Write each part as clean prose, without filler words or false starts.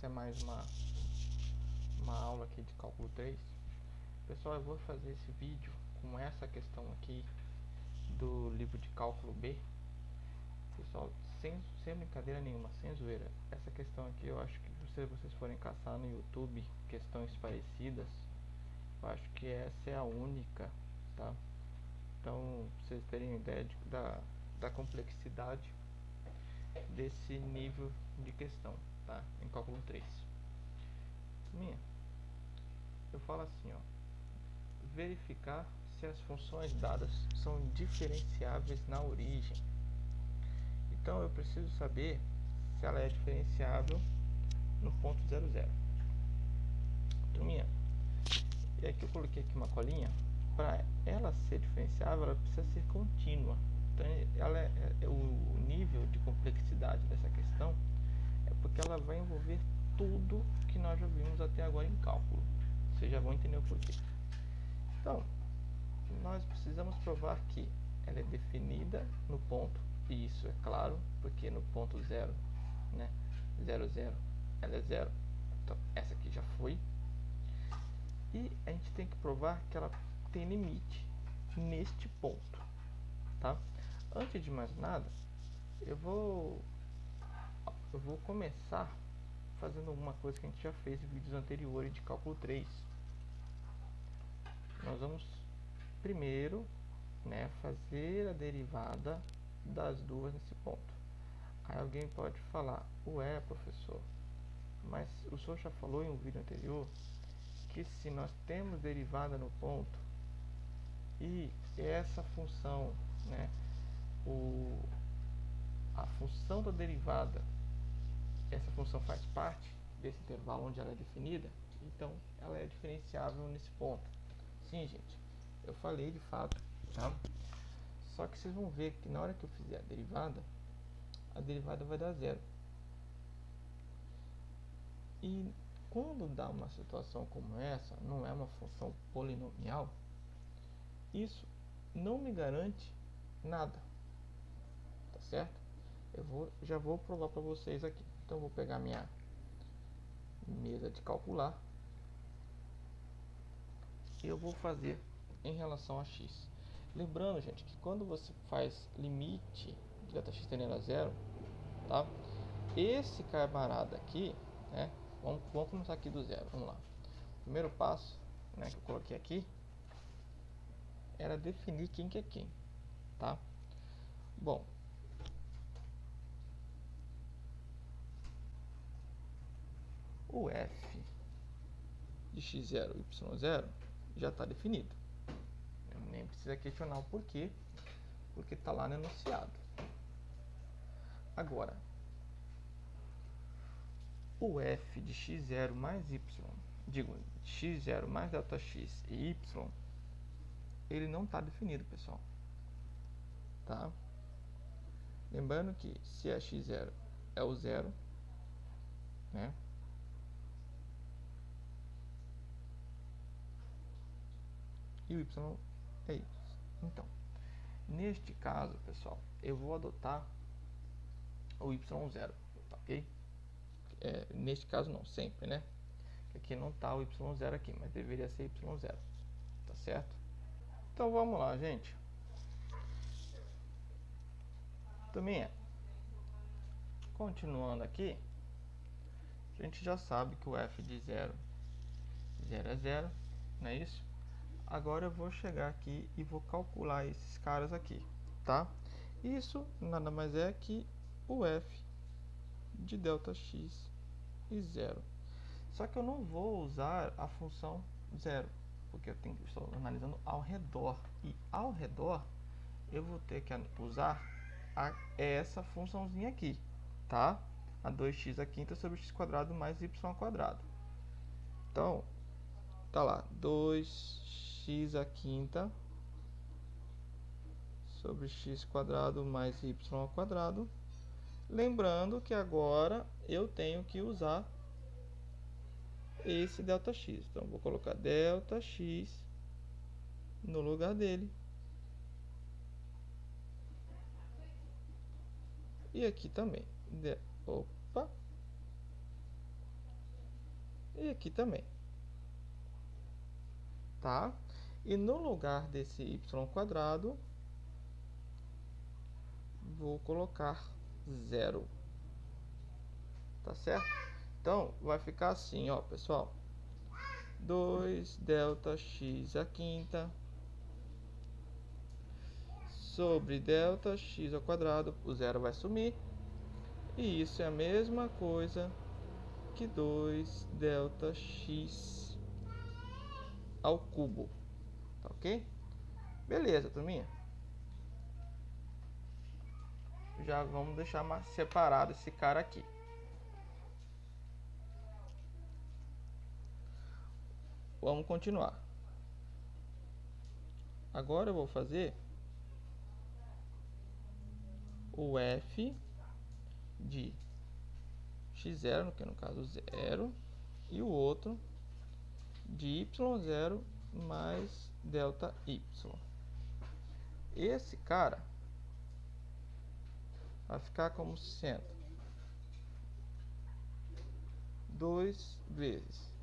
essa é mais uma aula aqui de cálculo 3. Pessoal, eu vou fazer esse vídeo com essa questão aqui do livro de cálculo B. Pessoal, sem brincadeira nenhuma, sem zoeira, essa questão aqui eu acho que se vocês forem caçar no YouTube questões parecidas, eu acho que essa é a única, tá? Então, pra vocês terem ideia da complexidade desse nível de questão, tá? Em cálculo 3. Eu falo assim, ó, verificar se as funções dadas são diferenciáveis na origem. Então eu preciso saber se ela é diferenciável no ponto 00. Turminha, e aqui eu coloquei aqui uma colinha. Para ela ser diferenciável, ela precisa ser contínua. Então o nível de complexidade dessa questão é porque ela vai envolver tudo que nós já vimos até agora em cálculo. Vocês já vão entender o porquê. Então, nós precisamos provar que ela é definida no ponto, e isso é claro, porque no ponto 0, né, 0, 0, ela é 0. Então, essa aqui já foi. E a gente tem que provar que ela tem limite neste ponto, tá? Antes de mais nada, eu vou começar fazendo uma coisa que a gente já fez em vídeos anteriores de cálculo 3. Nós vamos primeiro, né, fazer a derivada das duas nesse ponto. Aí alguém pode falar, ué, professor, mas o senhor já falou em um vídeo anterior que se nós temos derivada no ponto e essa função, né, a função da derivada, essa função faz parte desse intervalo onde ela é definida, então ela é diferenciável nesse ponto. Sim, gente, eu falei de fato, tá? Só que vocês vão ver que na hora que eu fizer a derivada vai dar 0. E quando dá uma situação como essa, não é uma função polinomial, isso não me garante nada, tá certo? Já vou provar para vocês aqui. Então eu vou pegar minha mesa de calcular e eu vou fazer em relação a x. Lembrando, gente, que quando você faz limite de Δx tendendo a 0, tá? Esse camarada aqui, né? Vamos começar aqui do zero. Vamos lá. Primeiro passo, né, que eu coloquei aqui era definir quem que é quem, tá? Bom, o f de x0 e y0 já está definido. Eu nem precisa questionar o porquê, porque está lá no enunciado. Agora, o f de x0 mais y, x0 mais Δx e y, ele não está definido, pessoal. Tá? Lembrando que se a x0 é o 0, né? E o y é isso. Então, neste caso, pessoal, eu vou adotar o y0, tá, ok? Neste caso não, sempre, né? Aqui não está o y0 aqui, mas deveria ser y0, tá certo? Então vamos lá, gente. Também continuando aqui, a gente já sabe que o f de 0 é 0, não é isso? Agora eu vou chegar aqui e vou calcular esses caras aqui, tá? Isso nada mais é que o f de Δx e 0. Só que eu não vou usar a função 0, porque estou analisando ao redor. E ao redor eu vou ter que usar essa funçãozinha aqui, tá? A 2x à quinta sobre x quadrado mais y ao quadrado. Então, tá lá, 2x à quinta sobre x quadrado mais y ao quadrado. Lembrando que agora eu tenho que usar esse Δx. Então, vou colocar Δx no lugar dele. E aqui também. Opa! e aqui também, tá? E no lugar desse y quadrado, vou colocar 0, tá certo? Então, vai ficar assim, ó, pessoal. 2 delta x à quinta sobre delta x ao quadrado, o zero vai sumir, e isso é a mesma coisa que 2 delta x ao cubo, tá ok? Beleza, turminha? Já vamos deixar separado esse cara aqui. Vamos continuar. Agora eu vou fazer o f de x0, que no caso 0, e o outro de y0 mais delta y. Esse cara vai ficar como sendo 2 vezes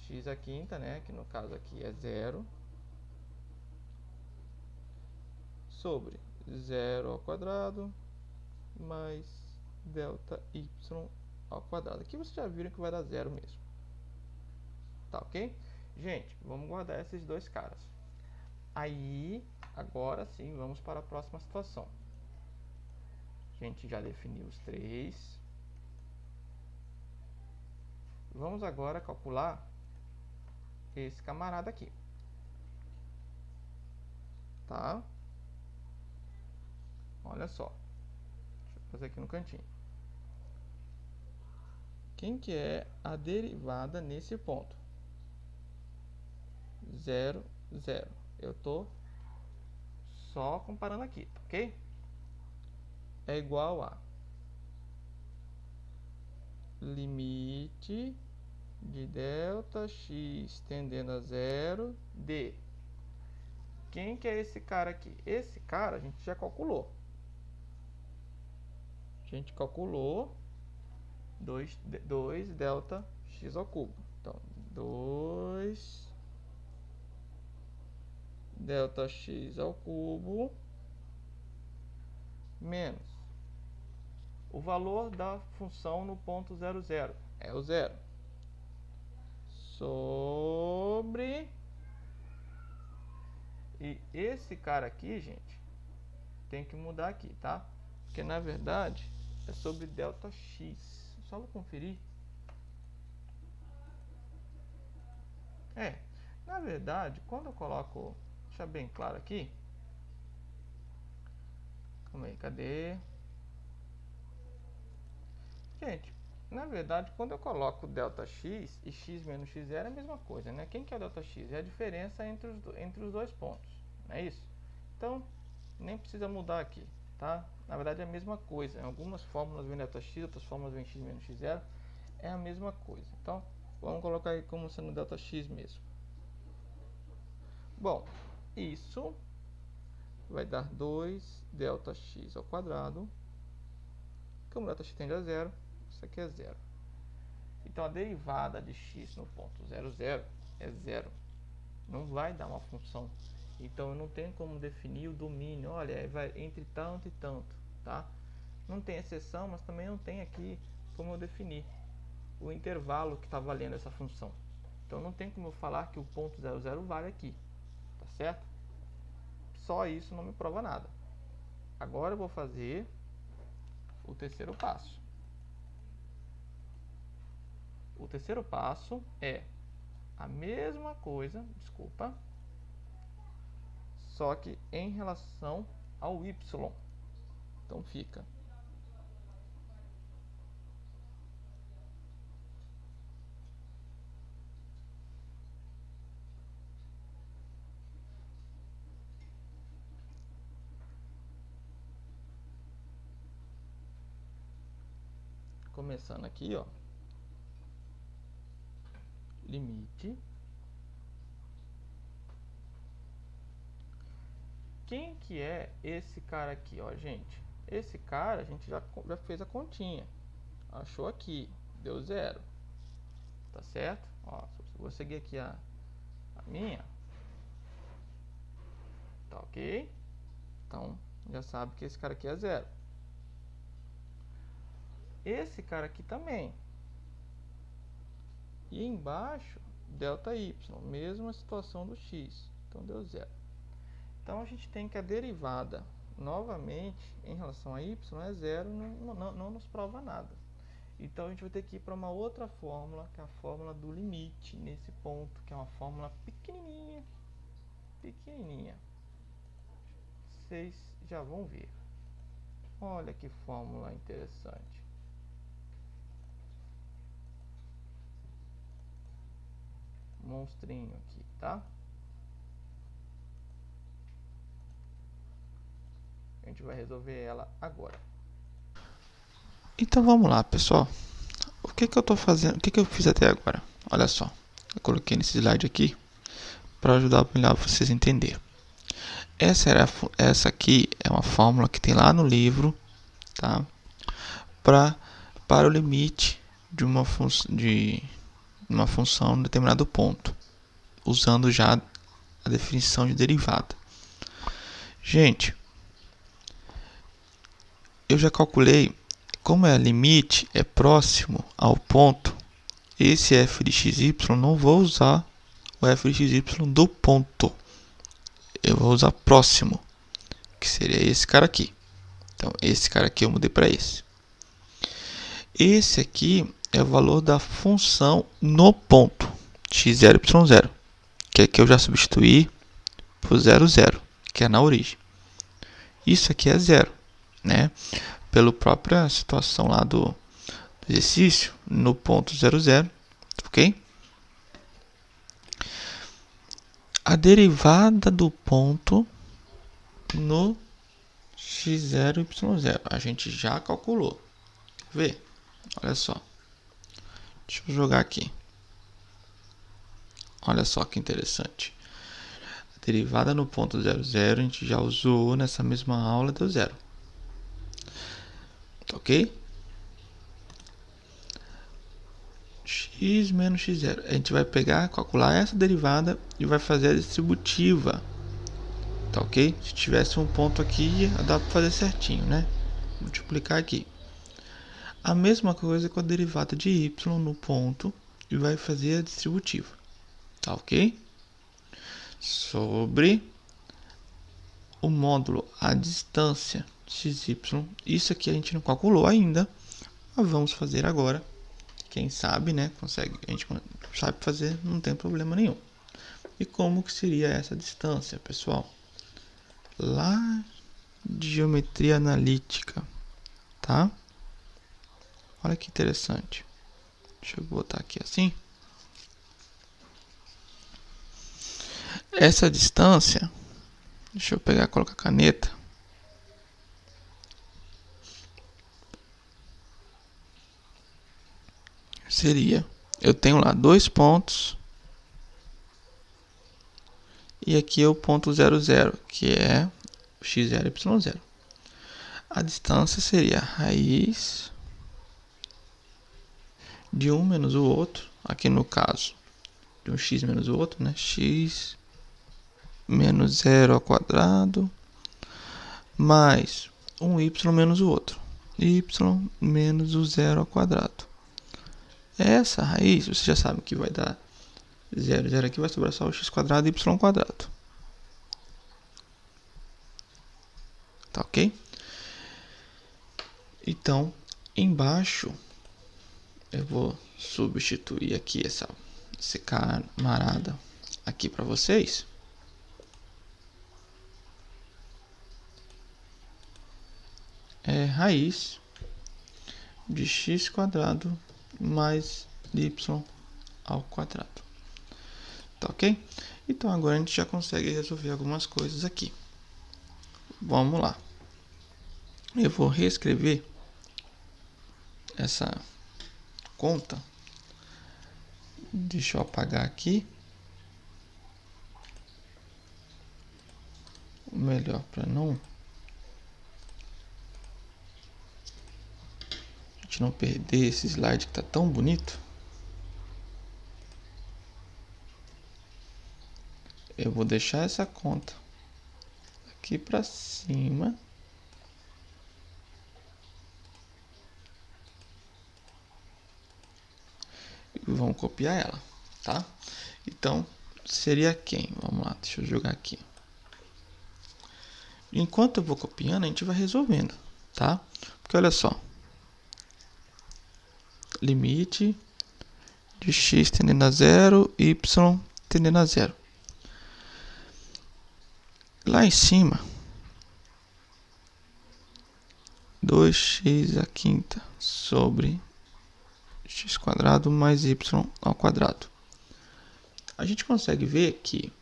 x à quinta, né, que no caso aqui é 0, sobre 0 ao quadrado mais delta y ao quadrado. Aqui vocês já viram que vai dar 0 mesmo. Tá ok? Gente, vamos guardar esses dois caras. Aí, agora sim, vamos para a próxima situação. A gente já definiu os três. Vamos agora calcular esse camarada aqui. Tá? Olha só. Deixa eu fazer aqui no cantinho. Quem que é a derivada nesse ponto? 0, 0. Eu tô só comparando aqui, tá ok? É igual a limite de delta x tendendo a 0 de... Quem que é esse cara aqui? Esse cara a gente já calculou. A gente calculou 2 delta x ao cubo. Então, 2 delta x ao cubo menos o valor da função no ponto 0, 0. É o 0. Sobre... E esse cara aqui, gente, tem que mudar aqui, tá? Porque, na verdade, é sobre delta x. Só vou conferir. Na verdade, quando eu coloco... Deixa bem claro aqui. Calma aí, cadê? Gente, na verdade, quando eu coloco delta x e x menos x0 é a mesma coisa, né? Quem que é delta x? É a diferença entre os dois pontos, não é isso? Então, nem precisa mudar aqui, tá? Na verdade, é a mesma coisa. Em algumas fórmulas vem delta x, outras fórmulas vem x menos x0. É a mesma coisa. Então, vamos colocar aí como sendo delta x mesmo. Bom, isso vai dar 2 delta x ao quadrado. Como delta x tende a 0, isso aqui é 0. Então, a derivada de x no ponto 0, 0 é 0. Não vai dar uma função. Então, eu não tenho como definir o domínio. Olha, vai entre tanto e tanto, tá? Não tem exceção, mas também não tem aqui como eu definir o intervalo que está valendo essa função. Então, não tem como eu falar que o ponto 0, 0 vale aqui, tá certo? Só isso não me prova nada. Agora eu vou fazer o terceiro passo. O terceiro passo é a mesma coisa, desculpa, só que em relação ao y. Então fica começando aqui, ó, limite. Quem que é esse cara aqui, ó, gente? Esse cara a gente já fez a continha. Achou aqui, deu 0. tá certo? Ó, vou seguir aqui a minha, tá ok? Então já sabe que esse cara aqui é 0. Esse cara aqui também. E embaixo, ΔY, mesma situação do x, então deu 0. Então a gente tem que a derivada, novamente, em relação a y é 0, não nos prova nada. Então a gente vai ter que ir para uma outra fórmula, que é a fórmula do limite, nesse ponto, que é uma fórmula pequenininha, pequenininha. Vocês já vão ver. Olha que fórmula interessante. Monstrinho aqui, tá? A gente vai resolver ela agora. Então vamos lá, pessoal. O que eu tô fazendo? O que eu fiz até agora? Olha só. Eu coloquei nesse slide aqui para ajudar melhor vocês a entenderem. Essa aqui é uma fórmula que tem lá no livro, tá? Para o limite de uma função em determinado ponto, usando já a definição de derivada. Gente, eu já calculei, como é limite, é próximo ao ponto, esse f de xy, não vou usar o f de xy do ponto. Eu vou usar próximo, que seria esse cara aqui. Então, esse cara aqui eu mudei para esse. Esse aqui é o valor da função no ponto, x0, y0, que aqui eu já substituí por 0, 0, que é na origem. Isso aqui é 0, né? Pela própria situação lá do exercício, no ponto 0, 0, ok? A derivada do ponto no x0, y0, a gente já calculou. Quer ver? Olha só. Deixa eu jogar aqui. Olha só que interessante. A derivada no ponto 0, 0, a gente já usou nessa mesma aula, deu 0. Ok? X menos x0. A gente vai pegar, calcular essa derivada e vai fazer a distributiva. Tá ok? Se tivesse um ponto aqui, dá para fazer certinho, né? Multiplicar aqui. A mesma coisa com a derivada de y no ponto e vai fazer a distributiva. Tá ok? Sobre o módulo, a distância xy. Isso aqui a gente não calculou ainda, mas vamos fazer agora. Quem sabe, né? Consegue, a gente sabe fazer, não tem problema nenhum. E como que seria essa distância, pessoal? Lá de geometria analítica, tá? Olha que interessante. Deixa eu botar aqui assim. Essa distância, deixa eu pegar e colocar a caneta. Seria, eu tenho lá 2 pontos. E aqui é o ponto 0, 0, que é o x0 e y0. A distância seria a raiz de um menos o outro, aqui no caso, de um x menos o outro, né? X menos 0 ao quadrado, mais um y menos o outro, y menos o 0 ao quadrado. Essa raiz, você já sabe que vai dar 0, 0 aqui, vai sobrar só o x quadrado e y quadrado. Tá ok? Então, embaixo, eu vou substituir aqui esse camarada aqui para vocês. É raiz de x quadrado mais y ao quadrado. Tá ok? Então agora a gente já consegue resolver algumas coisas aqui. Vamos lá. Eu vou reescrever essa conta. Deixa eu apagar aqui. Melhor para não a gente não perder esse slide que tá tão bonito. eu vou deixar essa conta aqui para cima. E vamos copiar ela, tá? Então, seria quem? Vamos lá, deixa eu jogar aqui. Enquanto eu vou copiando, a gente vai resolvendo, tá? Porque olha só. Limite de x tendendo a 0, y tendendo a 0. Lá em cima, 2x à quinta sobre x² mais y ao quadrado. A gente consegue ver que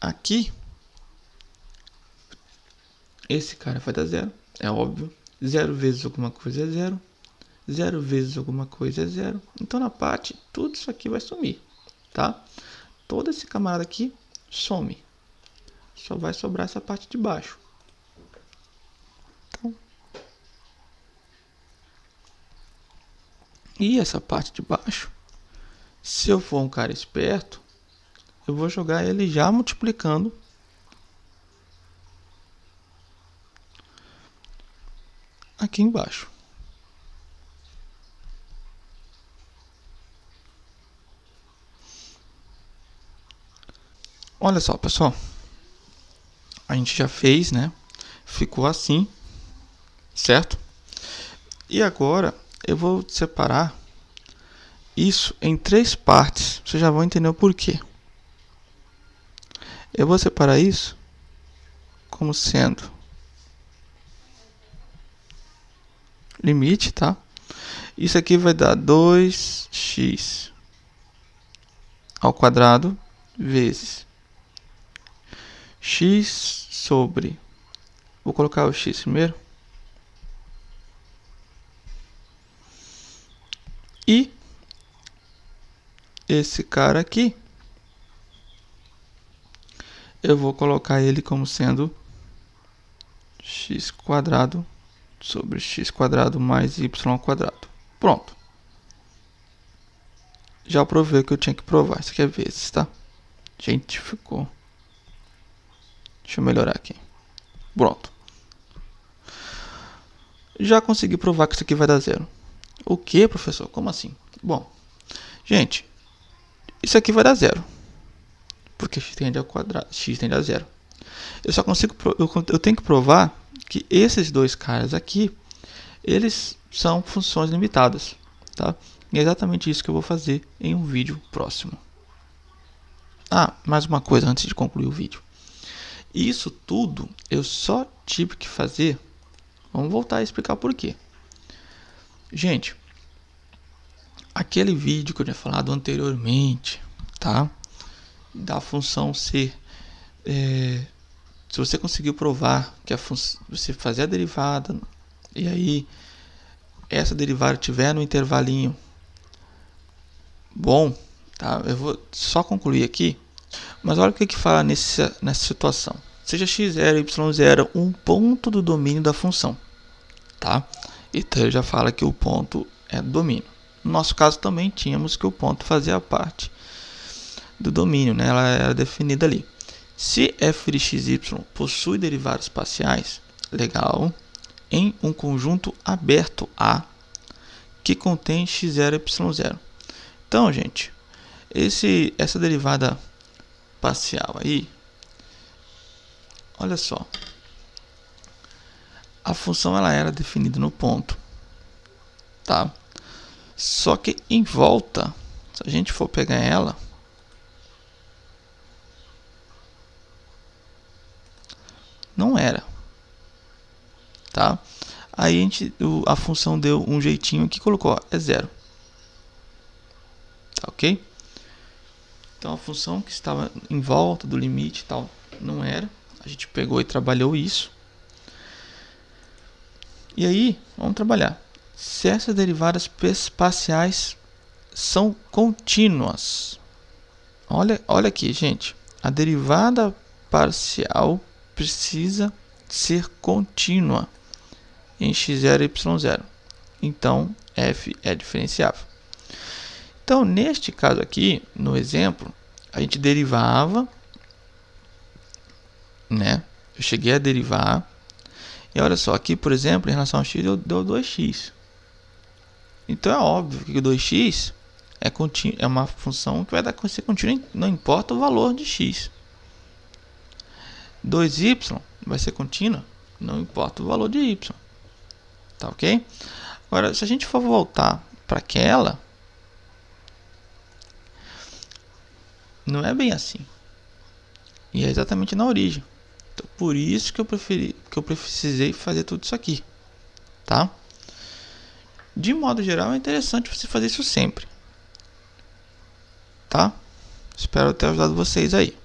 aqui, esse cara vai dar 0, é óbvio. 0 vezes alguma coisa é 0. 0 vezes alguma coisa é 0. Então, na parte, tudo isso aqui vai sumir, tá? Todo esse camarada aqui some. Só vai sobrar essa parte de baixo. Então, e essa parte de baixo, se eu for um cara esperto, eu vou jogar ele já multiplicando aqui embaixo. Olha só, pessoal. A gente já fez, né? Ficou assim, certo? E agora eu vou separar isso em 3 partes. Vocês já vão entender o porquê. Eu vou separar isso como sendo limite, tá? Isso aqui vai dar 2x ao quadrado vezes x sobre, vou colocar o x primeiro, e esse cara aqui, eu vou colocar ele como sendo x² sobre x² mais y². Pronto. Já provei o que eu tinha que provar. Isso aqui é vezes, tá? Gente, ficou... Deixa eu melhorar aqui. Pronto. Já consegui provar que isso aqui vai dar 0. O que, professor? Como assim? Bom, gente, isso aqui vai dar 0. Porque x tende ao quadrado, x tende a 0. Eu só consigo, eu tenho que provar que esses dois caras aqui, eles são funções limitadas, tá? E é exatamente isso que eu vou fazer em um vídeo próximo. Ah, mais uma coisa antes de concluir o vídeo. Isso tudo eu só tive que fazer. Vamos voltar a explicar por quê. Gente, aquele vídeo que eu tinha falado anteriormente, tá? Da função ser... se você conseguiu provar que você fazer a derivada e aí essa derivada tiver no intervalinho bom, tá? Eu vou só concluir aqui, mas olha o que fala nessa situação. Seja x0 e y0 um ponto do domínio da função, tá? Então ele já fala que o ponto é do domínio. No nosso caso também tínhamos que o ponto fazia parte do domínio, né? Ela era definida ali. Se f de xy possui derivadas parciais, legal, em um conjunto aberto A que contém x0 e y0. Então, gente, essa derivada parcial aí, olha só, a função ela era definida no ponto, tá? Só que em volta, se a gente for pegar ela, não era, tá? Aí a função deu um jeitinho aqui, colocou, ó, é 0. Tá ok? Então a função que estava em volta do limite e tal, não era. A gente pegou e trabalhou isso. E aí, vamos trabalhar. Se essas derivadas parciais são contínuas. Olha aqui, gente. A derivada parcial precisa ser contínua em x0 e y0. Então, f é diferenciável. Então, neste caso aqui, no exemplo, a gente derivava né? Eu cheguei a derivar. E olha só, aqui, por exemplo, em relação ao x, deu 2x. Então é óbvio que o 2x é uma função que vai ser contínua, não importa o valor de x. 2y vai ser contínua, não importa o valor de y. Tá ok? Agora, se a gente for voltar para aquela, não é bem assim. E é exatamente na origem. Então, por isso que eu precisei fazer tudo isso aqui. Tá? De modo geral, é interessante você fazer isso sempre. Tá? Espero ter ajudado vocês aí.